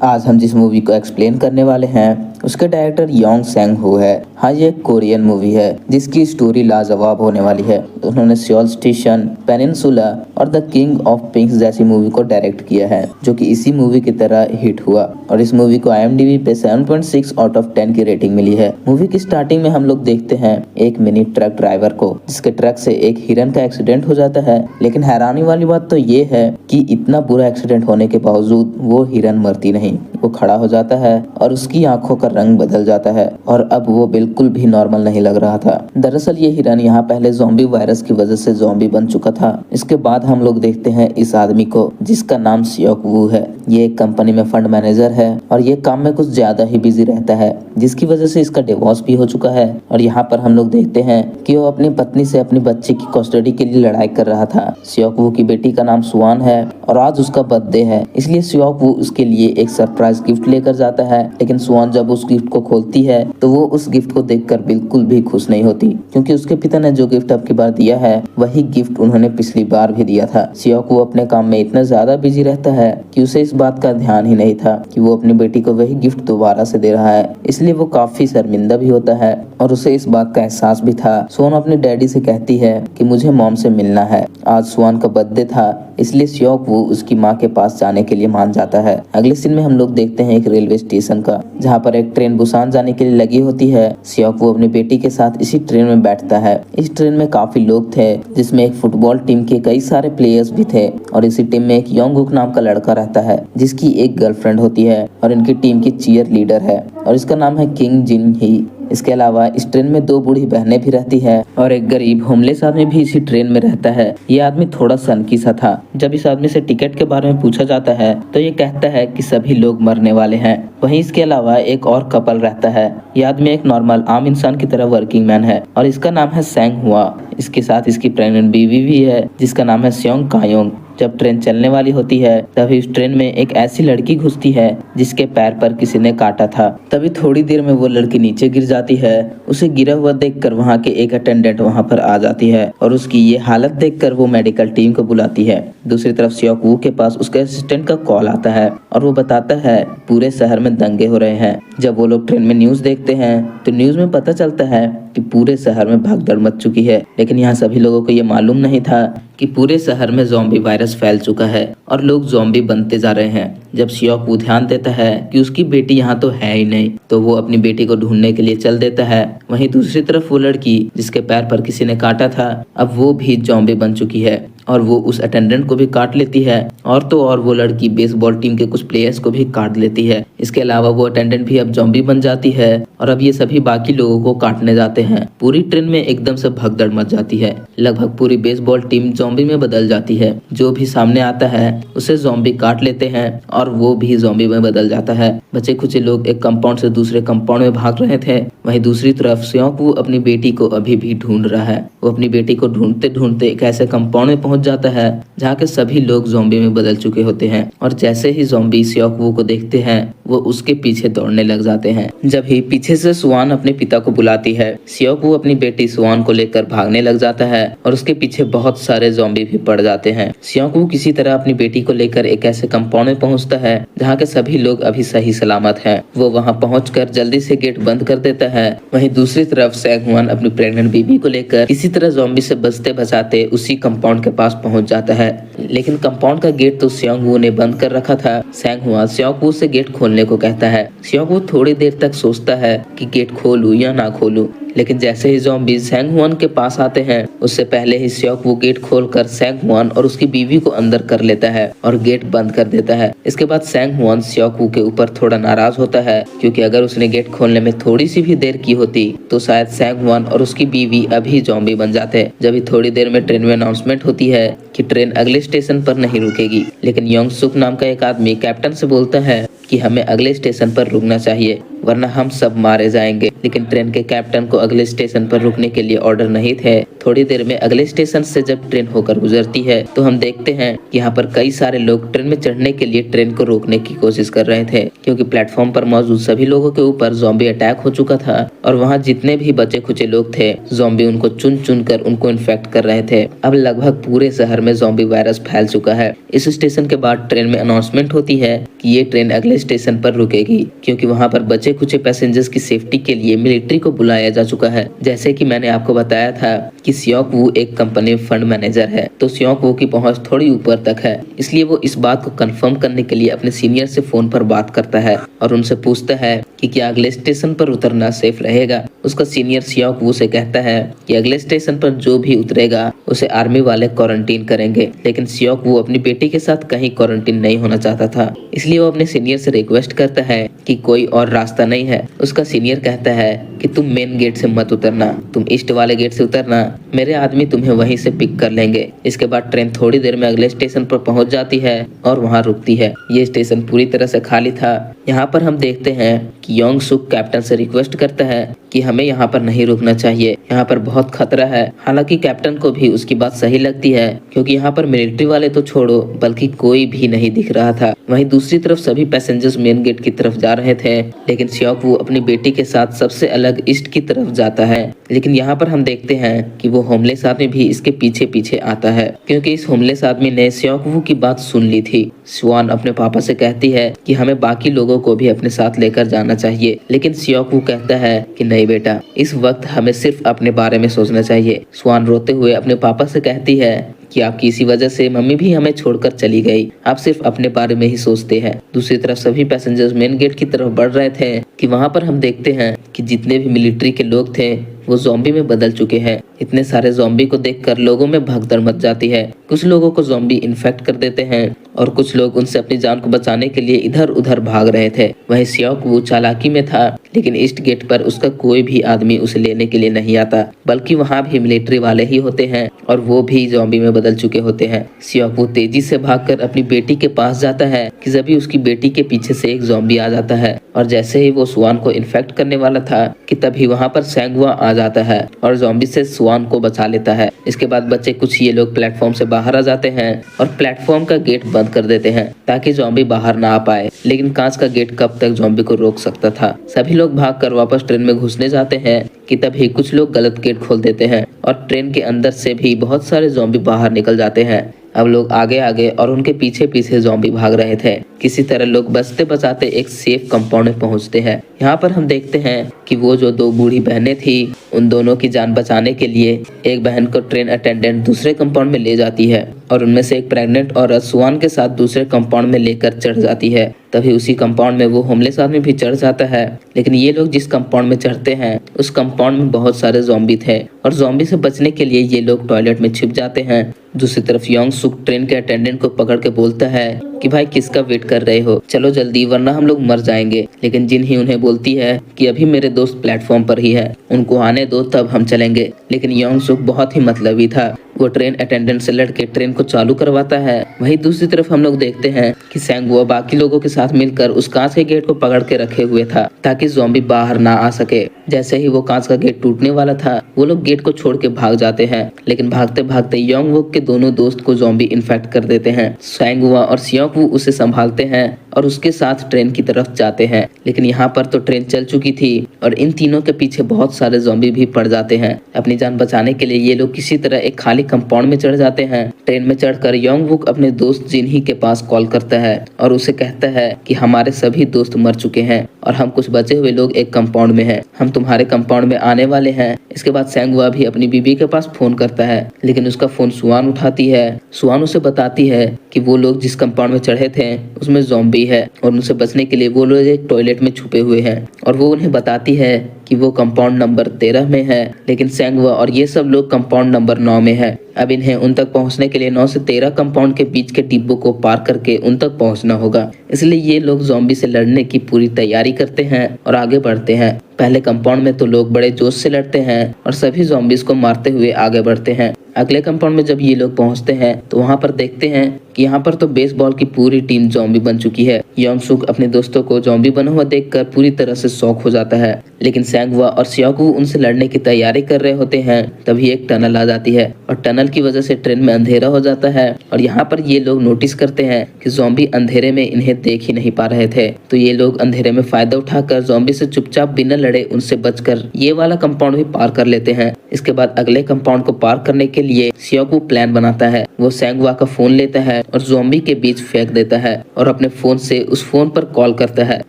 आज हम जिस मूवी को एक्सप्लेन करने वाले हैं उसके डायरेक्टर योंग सेंग हो है। हाँ, ये एक कोरियन मूवी है जिसकी स्टोरी लाजवाब होने वाली है। उन्होंने सियोल स्टेशन, पेनिनसुला और द किंग ऑफ पिंक्स जैसी मूवी को डायरेक्ट किया है जो कि इसी मूवी की तरह हिट हुआ और इस मूवी को IMDb पे 7.6 आउट ऑफ 10 की रेटिंग मिली है। मूवी की स्टार्टिंग में हम लोग देखते हैं एक मिनी ट्रक ड्राइवर को जिसके ट्रक से एक हिरन का एक्सीडेंट हो जाता है। लेकिन हैरानी वाली बात तो ये है कि इतना बुरा एक्सीडेंट होने के बावजूद वो हिरन मरती नहीं, वो खड़ा हो जाता है और उसकी आंखों का रंग बदल जाता है और अब वो बिल्कुल भी नॉर्मल नहीं लग रहा था। दरअसल ये हिरन यहाँ पहले ज़ॉम्बी वायरस की वजह से ज़ॉम्बी बन चुका था। इसके बाद हम लोग देखते हैं इस आदमी को जिसका नाम सियोक वू है। ये एक कंपनी में फंड मैनेजर है और ये काम में कुछ ज्यादा ही बिजी रहता है जिसकी वजह से इसका डिवोर्स भी हो चुका है। और यहाँ पर हम लोग देखते हैं कि वो अपनी पत्नी से अपनी बच्चे की कस्टडी के लिए लड़ाई कर रहा था। सियोक वू की बेटी का नाम सुआन है और आज उसका बर्थडे है, इसलिए सियोक वू उसके लिए एक सरप्राइज गिफ्ट लेकर जाता है। लेकिन सुआन जब उस गिफ्ट को खोलती है तो वो उस गिफ्ट को देखकर बिल्कुल भी खुश नहीं होती क्योंकि उसके पिता ने जो गिफ्ट अब की बार दिया है वही गिफ्ट उन्होंने पिछली बार भी दिया था। सियोक वू अपने काम में इतना ज्यादा बिजी रहता है कि उसे इस बात का ध्यान ही नहीं था कि वो अपनी बेटी को वही गिफ्ट दोबारा से दे रहा है, इसलिए वो काफी शर्मिंदा भी होता है और उसे इस बात का एहसास भी था। सुआन अपने डैडी से कहती है कि मुझे मॉम से मिलना है। आज सुआन का बर्थडे था इसलिए सियोक वू उसकी माँ के पास जाने के लिए मान जाता है। अगले सीन में हम लोग देखते हैं एक रेलवे स्टेशन का जहाँ पर एक ट्रेन बुसान जाने के लिए लगी होती है। सियोक वू अपनी बेटी के साथ इसी ट्रेन में बैठता है। इस ट्रेन में काफी लोग थे जिसमें एक फुटबॉल टीम के कई सारे प्लेयर्स भी थे और इसी टीम में एक योंगुक नाम का लड़का रहता है जिसकी एक गर्लफ्रेंड होती है और इनकी टीम की चीयर लीडर है और इसका नाम है किंग जिन ही। इसके अलावा इस ट्रेन में 2 बूढ़ी बहनें भी रहती है और एक गरीब होमलेस आदमी भी इसी ट्रेन में रहता है। ये आदमी थोड़ा सनकी सा था। जब इस आदमी से टिकट के बारे में पूछा जाता है तो ये कहता है कि सभी लोग मरने वाले हैं। वहीं इसके अलावा एक और कपल रहता है। ये आदमी एक नॉर्मल आम इंसान की तरह वर्किंग मैन है और इसका नाम है सेंग हुआ। इसके साथ इसकी प्रेग्नेंट बीवी भी है जिसका नाम है स्योंग कायोंग। जब ट्रेन चलने वाली होती है तभी उस ट्रेन में एक ऐसी लड़की घुसती है जिसके पैर पर किसी ने काटा था। तभी थोड़ी देर में वो लड़की नीचे गिर जाती है। उसे गिरा हुआ देखकर वहाँ के एक अटेंडेंट वहाँ पर आ जाती है और उसकी ये हालत देखकर वो मेडिकल टीम को बुलाती है। दूसरी तरफ सियोक वू के पास उसके असिस्टेंट का कॉल आता है और वो बताता है पूरे शहर में दंगे हो रहे हैं। जब वो लोग ट्रेन में न्यूज देखते हैं तो न्यूज में पता चलता है कि पूरे शहर में भगदड़ मच चुकी है। लेकिन यहाँ सभी लोगों को ये मालूम नहीं था कि पूरे शहर में ज़ॉम्बी वायरस फैल चुका है और लोग ज़ॉम्बी बनते जा रहे हैं। जब सियोक वू ध्यान देता है कि उसकी बेटी यहाँ तो है ही नहीं तो वो अपनी बेटी को ढूंढने के लिए चल देता है। वहीं दूसरी तरफ वो लड़की जिसके पैर पर किसी ने काटा था अब वो भी ज़ॉम्बी बन चुकी है और वो उस अटेंडेंट को भी काट लेती है और तो और वो लड़की बेसबॉल टीम के कुछ प्लेयर्स को भी काट लेती है। इसके अलावा वो अटेंडेंट भी अब ज़ॉम्बी बन जाती है और अब ये सभी बाकी लोगों को काटने जाते हैं। पूरी ट्रेन में एकदम से भगदड़ मच जाती है। लगभग पूरी बेसबॉल टीम ज़ॉम्बी में बदल जाती है। जो भी सामने आता है उसे ज़ॉम्बी काट लेते हैं और वो भी ज़ॉम्बी में बदल जाता है। बचे कुछ लोग एक कंपाउंड से दूसरे कंपाउंड में भाग रहे थे। वहीं दूसरी तरफ सियोक वू अपनी बेटी को अभी भी ढूंढ रहा है। वो अपनी बेटी को ढूंढते ढूंढते एक ऐसे कंपाउंड में पहुंच जाता है जहाँ के सभी लोग ज़ॉम्बी में बदल चुके होते हैं और जैसे ही ज़ॉम्बी सियोक वू को देखते हैं वो उसके पीछे दौड़ने लग जाते हैं। जब ही पीछे से सुआन अपने पिता को बुलाती है सियोक वू अपनी बेटी सुआन को लेकर भागने लग जाता है और उसके पीछे बहुत सारे ज़ॉम्बी भी पड़ जाते हैं। सियोक वू किसी तरह अपनी बेटी को लेकर एक ऐसे कंपाउंड में पहुंचता है जहाँ के सभी लोग अभी सही सलामत हैं। वो वहाँ पहुंचकर जल्दी से गेट बंद कर देता है। वहीं दूसरी तरफ सेंग हुआन अपनी प्रेग्नेंट बीबी को लेकर किसी तरह ज़ॉम्बी से बचते बचाते उसी कंपाउंड के पास पहुंच जाता है। लेकिन कंपाउंड का गेट तो सियोक वू ने बंद कर रखा था। सेंग हुआ सियोक वू से गेट खोलने को कहता है। सियोक वू थोड़ी देर तक सोचता है कि गेट खोलूं या ना खोलूं, लेकिन जैसे ही ज़ॉम्बी सेंग हुआन के पास आते हैं उससे पहले ही सियोक वू गेट खोलकर सेंग हुआन और उसकी बीवी को अंदर कर लेता है और गेट बंद कर देता है। इसके बाद सेंग हुआन सियोक वू के ऊपर थोड़ा नाराज होता है क्योंकि अगर उसने गेट खोलने में थोड़ी सी भी देर की होती तो शायद सेंग हुआन और उसकी बीवी अभी ज़ॉम्बी बन जाते। जब ही थोड़ी देर में ट्रेन में अनाउंसमेंट होती है कि ट्रेन अगले स्टेशन पर नहीं रुकेगी, लेकिन योंग सुक नाम का एक आदमी कैप्टन से बोलता है कि हमें अगले स्टेशन पर रुकना चाहिए। वरना हम सब मारे जाएंगे। लेकिन ट्रेन के कैप्टन को अगले स्टेशन पर रुकने के लिए ऑर्डर नहीं थे। थोड़ी देर में अगले स्टेशन से जब ट्रेन होकर गुजरती है तो हम देखते हैं कि यहाँ पर कई सारे लोग ट्रेन में चढ़ने के लिए ट्रेन को रोकने की कोशिश कर रहे थे, क्योंकि प्लेटफॉर्म पर मौजूद सभी लोगों के ऊपर ज़ॉम्बी अटैक हो चुका था और वहाँ जितने भी बचे खुचे लोग थे ज़ॉम्बी उनको चुन चुन कर उनको इन्फेक्ट कर रहे थे। अब लगभग पूरे शहर में ज़ॉम्बी वायरस फैल चुका है। इस स्टेशन के बाद ट्रेन में अनाउंसमेंट होती है कि ये ट्रेन अगले स्टेशन पर रुकेगी, क्योंकि वहाँ पर बचे खुचे पैसेंजर्स की सेफ्टी के लिए मिलिट्री को बुलाया जा चुका है। जैसे कि मैंने आपको बताया था कि सियोक वू एक कंपनी फंड मैनेजर है, तो सियोक वू की पहुंच थोड़ी ऊपर तक है, इसलिए वो इस बात को कंफर्म करने के लिए अपने सीनियर से फोन पर बात करता है और उनसे पूछता है कि क्या अगले स्टेशन पर उतरना सेफ रहेगा। उसका सीनियर सियोक वू से कहता है कि अगले स्टेशन पर जो भी उतरेगा उसे आर्मी वाले क्वारंटीन करेंगे, लेकिन सियोक वू अपनी बेटी के साथ कहीं क्वारंटीन नहीं होना चाहता था, इसलिए वो अपने सीनियर से रिक्वेस्ट करता है कि कोई और रास्ता नहीं है। उसका सीनियर कहता है कि तुम मेन गेट से मत उतरना, तुम ईस्ट वाले गेट से उतरना, मेरे आदमी तुम्हें वहीं से पिक कर लेंगे। इसके बाद ट्रेन थोड़ी देर में अगले स्टेशन पर पहुंच जाती है और वहां रुकती है। ये स्टेशन पूरी तरह से खाली था। यहाँ पर हम देखते हैं कि योंग सुक कैप्टन से रिक्वेस्ट करता है कि हमें यहाँ पर नहीं रुकना चाहिए, यहाँ पर बहुत खतरा है। हालांकि कैप्टन को भी उसकी बात सही लगती है, क्योंकि यहाँ पर मिलिट्री वाले तो छोड़ो बल्कि कोई भी नहीं दिख रहा था। वहीं दूसरी तरफ सभी पैसेंजर्स मेन गेट की तरफ जा रहे थे, लेकिन सियोक वू अपनी बेटी के साथ सबसे अलग ईस्ट की तरफ जाता है। लेकिन यहाँ पर हम देखते हैं कि वो होमलेस आदमी भी इसके पीछे पीछे आता है, क्योंकि इस होमलेस आदमी ने सियोक वू की बात सुन ली थी। स्वान अपने पापा से कहती है कि हमें बाकी लोगों को भी अपने साथ लेकर जाना चाहिए, लेकिन सियोक वू कहता है कि नहीं बेटा, इस वक्त हमें सिर्फ अपने बारे में सोचना चाहिए। स्वान रोते हुए अपने पापा से कहती है कि आपकी इसी वजह से मम्मी भी हमें छोड़कर चली गई, आप सिर्फ अपने बारे में ही सोचते हैं। दूसरी तरफ सभी पैसेंजर्स मेन गेट की तरफ बढ़ रहे थे कि वहां पर हम देखते हैं कि जितने भी मिलिट्री के लोग थे वो ज़ॉम्बी में बदल चुके हैं। इतने सारे ज़ॉम्बी को देखकर लोगों में भगदड़ मच जाती है। कुछ लोगों को ज़ॉम्बी इन्फेक्ट कर देते हैं और कुछ लोग उनसे अपनी जान को बचाने के लिए इधर उधर भाग रहे थे। वहीं सियोक वो चालाकी में था, लेकिन ईस्ट गेट पर उसका कोई भी आदमी उसे लेने के लिए नहीं आता, बल्कि वहाँ भी मिलिट्री वाले ही होते हैं और वो भी ज़ॉम्बी में बदल चुके होते हैं। सियोक वो तेजी से भागकर अपनी बेटी के पास जाता है कि जब उसकी बेटी के पीछे से एक ज़ॉम्बी आ जाता है और जैसे ही वो स्वान को इन्फेक्ट करने वाला था कि तभी वहाँ पर सेंगुआ आ जाता है और ज़ॉम्बी से स्वान को बचा लेता है। इसके बाद बच्चे कुछ ये लोग प्लेटफॉर्म से बाहर आ जाते हैं और प्लेटफॉर्म का गेट बंद कर देते हैं ताकि ज़ॉम्बी बाहर ना आ पाए, लेकिन कांच का गेट कब तक ज़ॉम्बी को रोक सकता था। सभी लोग भागकर वापस ट्रेन में घुसने जाते हैं कि तभी कुछ लोग गलत गेट खोल देते हैं और ट्रेन के अंदर से भी बहुत सारे ज़ॉम्बी बाहर निकल जाते हैं। अब लोग आगे आगे और उनके पीछे पीछे ज़ॉम्बी भाग रहे थे। किसी तरह लोग बचते बचाते एक सेफ कंपाउंड में पहुंचते हैं। यहाँ पर हम देखते हैं कि वो जो दो बूढ़ी बहनें थी उन दोनों की जान बचाने के लिए एक बहन को ट्रेन अटेंडेंट दूसरे कंपाउंड में ले जाती है और उनमें से एक प्रेग्नेंट औरत स्वान के साथ दूसरे कंपाउंड में लेकर चढ़ जाती है। तभी उसी कंपाउंड में वो होमलेस आदमी भी चढ़ जाता है, लेकिन ये लोग जिस कंपाउंड में चढ़ते हैं उस कंपाउंड में बहुत सारे ज़ॉम्बी थे और ज़ॉम्बी से बचने के लिए ये लोग टॉयलेट में छिप जाते हैं। दूसरी तरफ योंग सुक ट्रेन के अटेंडेंट को पकड़ के बोलता है कि भाई किसका वेट कर रहे हो, चलो जल्दी वरना हम लोग मर जाएंगे। लेकिन जिन ही उन्हें बोलती है कि अभी मेरे दोस्त प्लेटफॉर्म पर ही है, उनको आने दो तब हम चलेंगे। लेकिन योंग सुक बहुत ही मतलबी था, वो ट्रेन अटेंडेंट से लड़के ट्रेन को चालू करवाता है। वहीं दूसरी तरफ हम लोग देखते हैं कि सेंगुआ बाकी लोगों के साथ मिलकर उस कांच के गेट को पकड़ के रखे हुए था ताकि ज़ॉम्बी बाहर ना आ सके। जैसे ही वो कांच का गेट टूटने वाला था वो लोग गेट को छोड़ के भाग जाते हैं, लेकिन भागते भागते योंग वुक के दोनों दोस्त को ज़ॉम्बी इन्फेक्ट कर देते हैं। सेंगुआ और सियोक वू उसे संभालते हैं और उसके साथ ट्रेन की तरफ जाते हैं, लेकिन यहाँ पर तो ट्रेन चल चुकी थी और इन तीनों के पीछे बहुत सारे ज़ॉम्बी भी पड़ जाते हैं। अपनी जान बचाने के लिए ये लोग किसी तरह एक खाली कंपाउंड में चढ़ जाते हैं। ट्रेन में चढ़कर योंग वुक अपने दोस्त जिनही के पास कॉल करता है और उसे कहता है कि हमारे सभी दोस्त मर चुके हैं और हम कुछ बचे हुए लोग एक कंपाउंड में हैं, हम तुम्हारे कंपाउंड में आने वाले हैं। इसके बाद सेंगुआ भी अपनी बीबी के पास फोन करता है, लेकिन उसका फोन सुआन उठाती है। सुआन उसे बताती है कि वो लोग जिस कंपाउंड में चढ़े थे उसमें ज़ॉम्बी है और उनसे बचने के लिए वो लोग एक टॉयलेट में छुपे हुए हैं और वो उन्हें बताती है कि कि वो कंपाउंड नंबर 13 में है, लेकिन सेंगवा और ये सब लोग कंपाउंड नंबर 9 में है। अब इन्हें उन तक पहुंचने के लिए 9 से 13 कंपाउंड के बीच के डिब्बों को पार करके उन तक पहुंचना होगा। इसलिए ये लोग ज़ॉम्बी से लड़ने की पूरी तैयारी करते हैं और आगे बढ़ते हैं। पहले कंपाउंड में तो लोग बड़े जोश से लड़ते हैं और सभी ज़ॉम्बीज को मारते हुए आगे बढ़ते हैं। अगले कंपाउंड में जब ये लोग पहुंचते हैं तो वहां पर देखते हैं कि यहाँ पर तो बेसबॉल की पूरी टीम ज़ॉम्बी बन चुकी है। योंग सुक अपने दोस्तों को ज़ॉम्बी बना हुआ देखकर पूरी तरह से शॉक हो जाता है, लेकिन सेंगवा और सियाकू उनसे लड़ने की तैयारी कर रहे होते हैं। तभी एक टनल आ जाती है और टनल की वजह से ट्रेन में अंधेरा हो जाता है और यहाँ पर ये लोग नोटिस करते हैं कि ज़ॉम्बी अंधेरे में इन्हें देख ही नहीं पा रहे थे। तो ये लोग अंधेरे में फायदा उठाकर ज़ॉम्बी से चुपचाप बिना लड़े उनसे बचकर ये वाला कंपाउंड भी पार कर लेते हैं। इसके बाद अगले कंपाउंड को पार करने के लिए सियाकू प्लान बनाता है। वो सेंगवा का फोन लेता है और ज़ॉम्बी के बीच फेंक देता है और अपने फोन से उस फोन पर कॉल करता है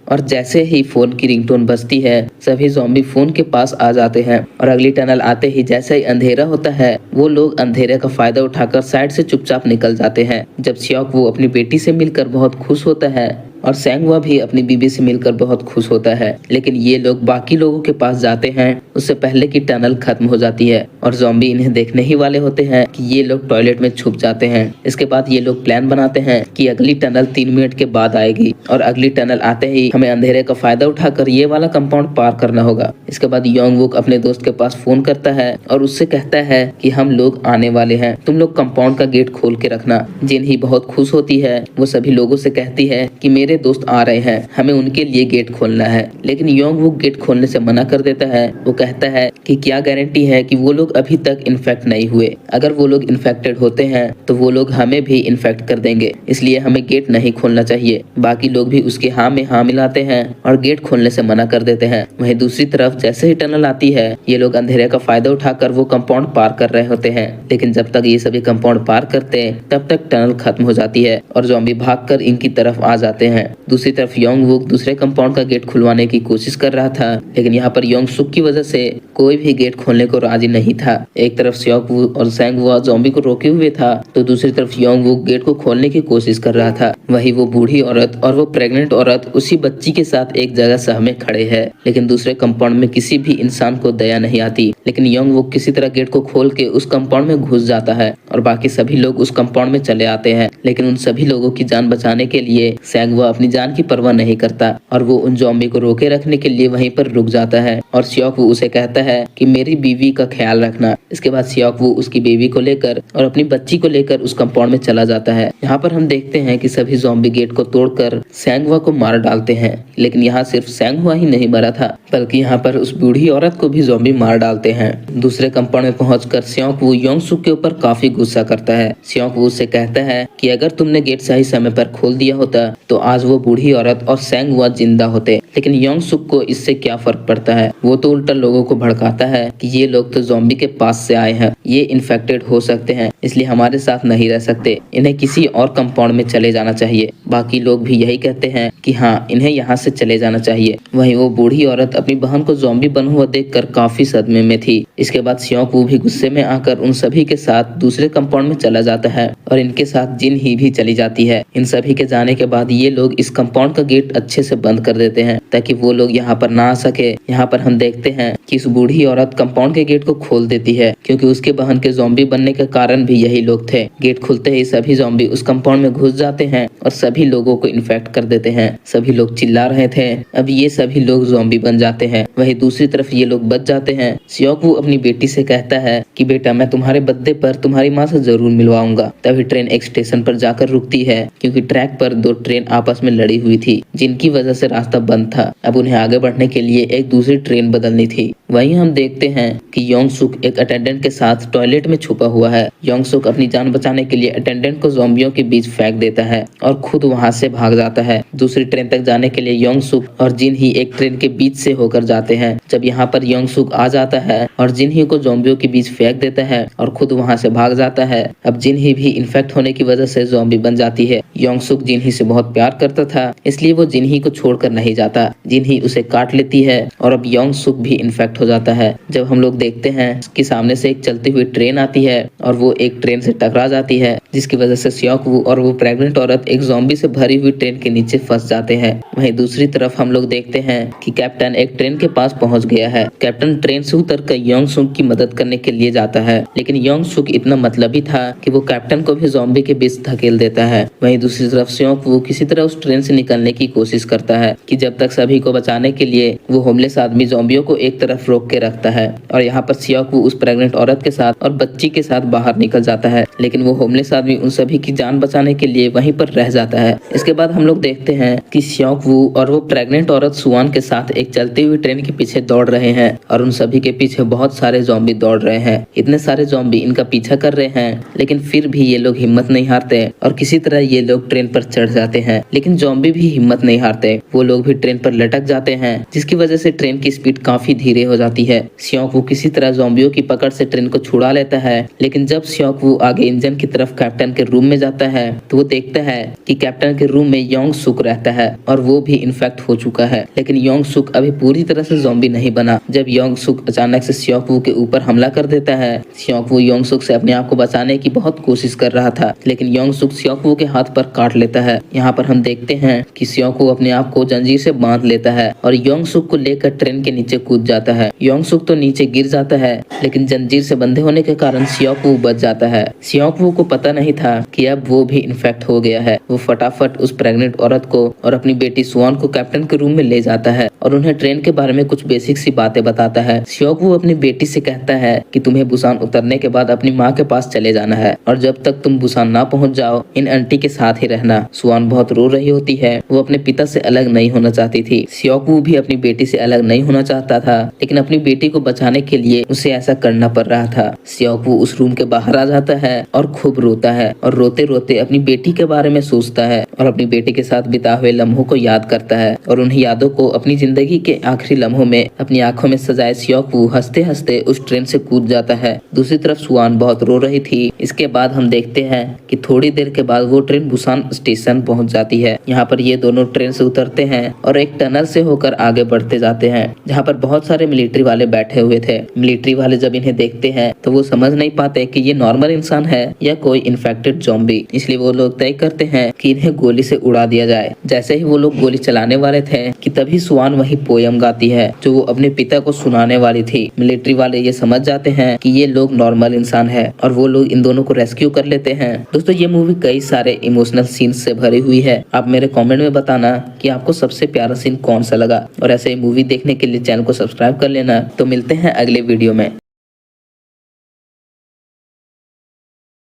और जैसे ही फोन की रिंगटोन बजती है सभी ज़ॉम्बी फोन के पास आ जाते हैं और अगली टनल आते ही जैसे ही अंधेरा होता है वो लोग अंधेरे का फायदा उठाकर साइड से चुपचाप निकल जाते हैं। जब सियाकू अपनी बेटी से मिलकर बहुत खुश होता है और सेंगवा भी अपनी बीबी से मिलकर बहुत खुश होता है, लेकिन ये लोग बाकी लोगों के पास जाते हैं उससे पहले कि टनल खत्म हो जाती है और ज़ॉम्बी इन्हें देखने ही वाले होते हैं कि ये लोग टॉयलेट में छुप जाते हैं। इसके बाद ये लोग प्लान बनाते हैं कि अगली टनल 3 मिनट के बाद आएगी और अगली टनल आते ही हमें अंधेरे का फायदा उठाकर ये वाला कंपाउंड पार करना होगा। इसके बाद योंग वुक अपने दोस्त के पास फोन करता है और उससे कहता है कि हम लोग आने वाले हैं, तुम लोग कंपाउंड का गेट खोल के रखना। जिन ही बहुत खुश होती है, वो सभी लोगों से कहती है कि मेरे दोस्त आ रहे हैं, हमें उनके लिए गेट खोलना है, लेकिन योंग वुक गेट खोलने से मना कर देता है। वो कहता है कि क्या गारंटी है कि वो लोग अभी तक इन्फेक्ट नहीं हुए, अगर वो लोग इन्फेक्टेड होते हैं तो वो लोग हमें भी इन्फेक्ट कर देंगे, इसलिए हमें गेट नहीं खोलना चाहिए। बाकी लोग भी उसके हाँ में हाँ मिलाते हैं और गेट खोलने से मना कर देते हैं। वहीं दूसरी तरफ जैसे ही टनल आती है ये लोग अंधेरे का फायदा उठाकर वो कंपाउंड पार कर रहे होते हैं, लेकिन जब तक ये सभी कंपाउंड पार करते हैं तब तक टनल खत्म हो जाती है और ज़ॉम्बी भागकर इनकी तरफ आ जाते हैं। दूसरी तरफ योंग वुक दूसरे कंपाउंड का गेट खुलवाने की कोशिश कर रहा था, लेकिन यहाँ पर योंग सुक की वजह से कोई भी गेट खोलने को राजी नहीं था। एक तरफ सियाकू और सेंगवा ज़ॉम्बी को रोके हुए था तो दूसरी तरफ योंग वुक गेट को खोलने की कोशिश कर रहा था। वही वो बूढ़ी औरत और वो प्रेग्नेंट औरत उसी बच्ची के साथ एक जगह सहमे खड़े हैं, लेकिन दूसरे कंपाउंड में किसी भी इंसान को दया नहीं आती। लेकिन योंग वुक किसी तरह गेट को खोल के उस कंपाउंड में घुस जाता है और बाकी सभी लोग उस कंपाउंड में चले आते हैं, लेकिन उन सभी लोगों की जान बचाने के लिए सेंगवा अपनी जान की परवाह नहीं करता और वो उन ज़ॉम्बी को रोके रखने के लिए वहीं पर रुक जाता है और सियाकू उसे कहता है कि मेरी बीवी का ख्याल रखना। इसके बाद सियाकू उसकी बीवी को लेकर और अपनी बच्ची को लेकर उस कंपाउंड में चला जाता है। यहाँ पर हम देखते हैं कि सभी ज़ॉम्बी गेट को तोड़कर सेंगवा को मार डालते हैं, लेकिन यहाँ सिर्फ सेंगवा ही नहीं मरा था बल्कि यहाँ पर उस बूढ़ी औरत को भी ज़ॉम्बी मार डालते हैं। दूसरे कंपाउंड में पहुंचकर सियाकू योंग सुक के ऊपर काफी गुस्सा करता है। सियाकू उससे कहता है कि अगर तुमने गेट सही समय पर खोल दिया होता तो आज वो बूढ़ी औरत और सेंगवा जिंदा होते, लेकिन योंग सुक को इससे क्या फर्क पड़ता है। वो तो उल्टा लोगों को भड़काता है कि ये लोग तो ज़ॉम्बी के पास से आए हैं, ये इन्फेक्टेड हो सकते हैं, इसलिए हमारे साथ नहीं रह सकते, इन्हें किसी और कंपाउंड में चले जाना चाहिए। बाकी लोग भी यही कहते हैं कि हाँ, इन्हें यहाँ से चले जाना चाहिए। वहीं वो बूढ़ी औरत अपनी बहन को ज़ॉम्बी बना हुआ देखकर काफी सदमे में थी। इसके बाद सियाकू भी गुस्से में आकर उन सभी के साथ दूसरे कंपाउंड में चला जाता है और इनके साथ जिन ही भी चली जाती है। इन सभी के जाने के बाद ये लोग इस कंपाउंड का गेट अच्छे से बंद कर देते हैं ताकि वो लोग यहाँ पर ना आ सके। यहाँ पर हम देखते हैं कि इस बूढ़ी औरत कंपाउंड के गेट को खोल देती है क्योंकि उसके बहन के ज़ॉम्बी बनने का कारण भी यही लोग थे। गेट खुलते ही सभी ज़ॉम्बी उस कंपाउंड में घुस जाते हैं और सभी लोगों को इन्फेक्ट कर देते हैं। सभी लोग चिल्ला रहे थे, अब ये सभी लोग ज़ॉम्बी बन जाते हैं। वहीं दूसरी तरफ ये लोग बच जाते हैं। सियाकू अपनी बेटी से कहता है कि बेटा, मैं तुम्हारे बर्थडे पर तुम्हारी माँ से जरूर मिलवाऊंगा। तभी ट्रेन एक स्टेशन पर जाकर रुकती है क्योंकि ट्रैक पर 2 ट्रेन आपस में लड़ी हुई थी जिनकी वजह से रास्ता बंद था। अब उन्हें आगे बढ़ने के लिए एक दूसरी ट्रेन बदलनी थी। वहीं हम देखते हैं कि योंग सुक एक अटेंडेंट के साथ टॉयलेट में छुपा हुआ है। योंग सुक अपनी जान बचाने के लिए अटेंडेंट को ज़ॉम्बियों के बीच फेंक देता है और खुद वहां से भाग जाता है। दूसरी ट्रेन तक जाने के लिए योंग सुक और जिन ही एक ट्रेन के बीच से होकर जाते हैं। जब यहाँ पर योंग सुक आ जाता है और जिन ही को ज़ॉम्बियों के बीच फेंक देता है और खुद वहां से भाग जाता है। अब जिन ही भी इन्फेक्ट होने की वजह से ज़ॉम्बी बन जाती है। योंग सुक जिन ही से बहुत प्यार करता था, इसलिए वो जिन ही को छोड़कर नहीं जाता। जिन ही उसे काट लेती है और अब योंग सुक भी इन्फेक्ट हो जाता है जब हम लोग देखते हैं कि सामने से एक चलती हुई ट्रेन आती है और वो एक ट्रेन से टकरा जाती है, जिसकी वजह से सियोक वू और वो प्रेग्नेंट औरत एक ज़ॉम्बी से भरी हुई ट्रेन के नीचे फंस जाते हैं। वहीं दूसरी तरफ हम लोग देखते हैं कि कैप्टन एक ट्रेन के पास पहुंच गया है। कैप्टन ट्रेन से उतरकर योंग सुक की मदद करने के लिए जाता है, लेकिन योंग सुक इतना मतलबी था कि वो कैप्टन को भी ज़ॉम्बी के बीच धकेल देता है। वहीं दूसरी तरफ सियोक वू किसी तरह उस ट्रेन से निकलने की कोशिश करता है कि जब तक सभी को बचाने के लिए वो होमलेस आदमी ज़ॉम्बियों को एक तरफ रोक के रखता है और यहाँ पर सियोक वू उस प्रेग्नेंट औरत के साथ और बच्ची के साथ बाहर निकल जाता है, लेकिन वो होमलेस आदमी उन सभी की जान बचाने के लिए वहीं पर रह जाता है। इसके बाद हम लोग देखते हैं कि सियोक वू और वो प्रेग्नेंट औरत सुआन के साथ एक चलती हुई ट्रेन के पीछे दौड़ रहे हैं और उन सभी के पीछे बहुत सारे ज़ॉम्बी दौड़ रहे हैं। इतने सारे ज़ॉम्बी इनका पीछा कर रहे हैं, लेकिन फिर भी ये लोग हिम्मत नहीं हारते और किसी तरह ये लोग ट्रेन पर चढ़ जाते हैं। लेकिन ज़ॉम्बी भी हिम्मत नहीं हारते, वो लोग भी ट्रेन पर लटक जाते हैं, जिसकी वजह से ट्रेन की स्पीड काफी धीरे हो जाती है। सियोक वू किसी तरह ज़ॉम्बियों की पकड़ से ट्रेन को छुड़ा लेता है, लेकिन जब सियोक वू आगे इंजन की तरफ कैप्टन के रूम में जाता है तो वो देखता है कि कैप्टन के रूम में योंग सुक रहता है और वो भी इन्फेक्ट हो चुका है। लेकिन योंग सुक अभी पूरी तरह से ज़ॉम्बी नहीं बना। जब योंग सुक अचानक से सियोक वू के ऊपर हमला कर देता है, सियोक वू योंग सुक से अपने आप को बचाने की बहुत कोशिश कर रहा था, लेकिन योंग सुक सियोक वू के हाथ पर काट लेता है। यहाँ पर हम देखते हैं कि सियोक वू अपने आप को जंजीर से बांध लेता है और योंग सुक को लेकर ट्रेन के नीचे कूद जाता है। योंग सुक तो नीचे गिर जाता है, लेकिन जंजीर से बंधे होने के कारण सियोक वू बच जाता है। सियोक वू को पता नहीं था कि अब वो भी इन्फेक्ट हो गया है। वो फटाफट उस प्रेग्नेंट औरत को और अपनी बेटी सुआन को कैप्टन के रूम में ले जाता है और उन्हें ट्रेन के बारे में कुछ बेसिक सी बातें बताता है। सियोक वू अपनी बेटी से कहता है कि तुम्हें बुसान उतरने के बाद अपनी माँ के पास चले जाना है और जब तक तुम बुसान ना पहुंच जाओ इन आंटी के साथ ही रहना। सुआन बहुत रो रही होती है, वो अपने पिता से अलग नहीं होना चाहती थी। सियोक वू भी अपनी बेटी से अलग नहीं होना चाहता था, लेकिन अपनी बेटी को बचाने के लिए उसे ऐसा करना पड़ रहा था। सियोक वू उस रूम के बाहर आ जाता है और खूब रोता है और रोते रोते अपनी बेटी के बारे में सोचता है और अपनी बेटी के साथ बिता हुए लम्हों को याद करता है और उन यादों को अपनी जिंदगी के आखिरी लम्हों में अपनी आंखों में सजाए सियोक वू हंसते हंसते उस ट्रेन से कूद जाता है। दूसरी तरफ सुआन बहुत रो रही थी। इसके बाद हम देखते हैं कि थोड़ी देर के बाद वो ट्रेन बुसान स्टेशन पहुंच जाती है। यहाँ पर ये दोनों ट्रेन से उतरते हैं और एक टनल से होकर आगे बढ़ते जाते हैं, जहाँ पर बहुत सारे मिलिट्री वाले बैठे हुए थे। मिलिट्री वाले जब इन्हें देखते हैं तो वो समझ नहीं पाते कि ये नॉर्मल इंसान है या कोई इन्फेक्टेड ज़ॉम्बी, इसलिए वो लोग तय करते हैं कि इन्हें गोली से उड़ा दिया जाए। जैसे ही वो लोग गोली चलाने वाले थे कि तभी सुआन वही पोयम गाती है जो वो अपने पिता को सुनाने वाली थी। मिलिट्री वाले ये समझ जाते हैं कि ये लोग नॉर्मल इंसान है और वो लोग इन दोनों को रेस्क्यू कर लेते हैं। दोस्तों ये मूवी कई सारे इमोशनल सीन्स से भरी हुई है। आप मेरे कमेंट में बताना कि आपको सबसे प्यारा सीन कौन सा लगा और ऐसे ही मूवी देखने के लिए चैनल को सब्सक्राइब कर लेना। तो मिलते हैं अगले वीडियो में।